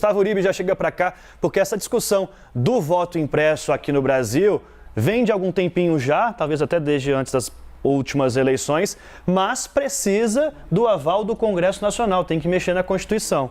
Gustavo Uribe já chega para cá, porque essa discussão do voto impresso aqui no Brasil vem de algum tempinho já, talvez até desde antes das últimas eleições, mas precisa do aval do Congresso Nacional, tem que mexer na Constituição.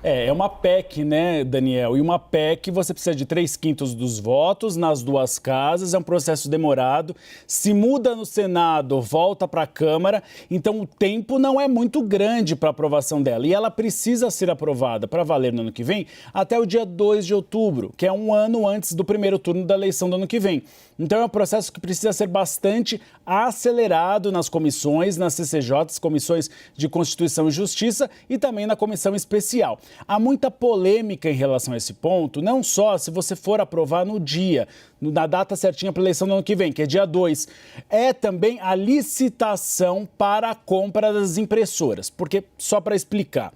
É uma PEC, né, Daniel? E uma PEC você precisa de 3/5 dos votos nas duas casas, é um processo demorado. Se muda no Senado, volta para a Câmara, então o tempo não é muito grande para a aprovação dela. E ela precisa ser aprovada para valer no ano que vem até o dia 2 de outubro, que é um ano antes do primeiro turno da eleição do ano que vem. Então é um processo que precisa ser bastante acelerado nas comissões, nas CCJs, Comissões de Constituição e Justiça, e também na Comissão Especial. Há muita polêmica em relação a esse ponto, não só se você for aprovar no dia, na data certinha para a eleição do ano que vem, que é dia 2, é também a licitação para a compra das impressoras. Porque, só para explicar,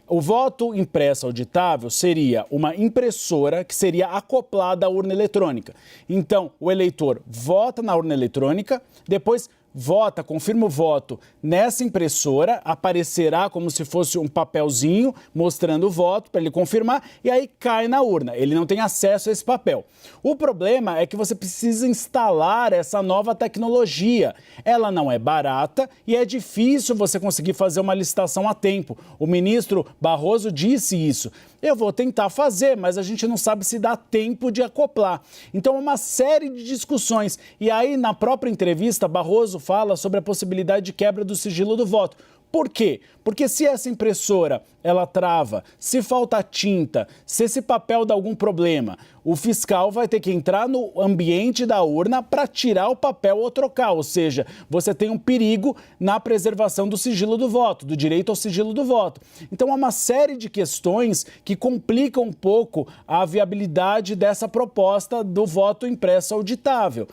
o voto impresso auditável seria uma impressora que seria acoplada à urna eletrônica. Então, o eleitor vota na urna eletrônica, depois vota, confirma o voto nessa impressora, aparecerá como se fosse um papelzinho mostrando o voto para ele confirmar e aí cai na urna. Ele não tem acesso a esse papel. O problema é que você precisa instalar essa nova tecnologia. Ela não é barata e é difícil você conseguir fazer uma licitação a tempo. O ministro Barroso disse isso. Eu vou tentar fazer, mas a gente não sabe se dá tempo de acoplar. Então, uma série de discussões. E aí, na própria entrevista, Barroso fala sobre a possibilidade de quebra do sigilo do voto. Por quê? Porque se essa impressora, ela trava, se falta tinta, se esse papel dá algum problema, o fiscal vai ter que entrar no ambiente da urna para tirar o papel ou trocar. Ou seja, você tem um perigo na preservação do sigilo do voto, do direito ao sigilo do voto. Então, há uma série de questões que complicam um pouco a viabilidade dessa proposta do voto impresso auditável.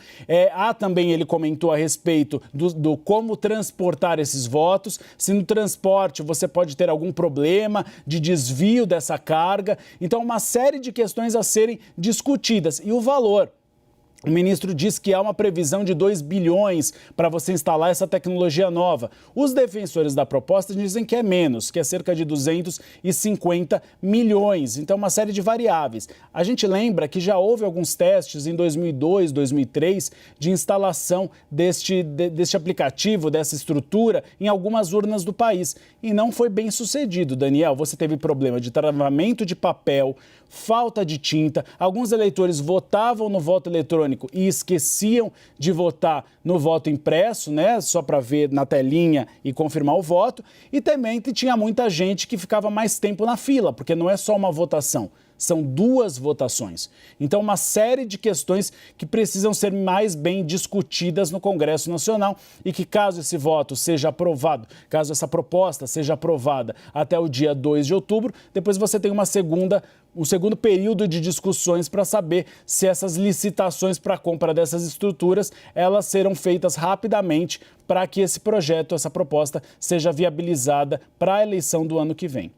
Há também, ele comentou a respeito do como transportar esses votos, se no transporte você pode ter algum problema de desvio dessa carga. Então, uma série de questões a serem discutidas. E o valor? O ministro diz que há uma previsão de 2 bilhões para você instalar essa tecnologia nova. Os defensores da proposta dizem que é menos, que é cerca de 250 milhões. Então, uma série de variáveis. A gente lembra que já houve alguns testes em 2002, 2003, de instalação deste aplicativo, dessa estrutura, em algumas urnas do país. E não foi bem sucedido, Daniel. Você teve problema de travamento de papel, falta de tinta. Alguns eleitores votavam no voto eletrônico e esqueciam de votar no voto impresso, né? Só para ver na telinha e confirmar o voto. E também tinha muita gente que ficava mais tempo na fila, porque não é só uma votação. São 2 votações. Então, uma série de questões que precisam ser mais bem discutidas no Congresso Nacional e que, caso esse voto seja aprovado, caso essa proposta seja aprovada até o dia 2 de outubro, depois você tem um segundo período de discussões para saber se essas licitações para a compra dessas estruturas, elas serão feitas rapidamente para que esse projeto, essa proposta, seja viabilizada para a eleição do ano que vem.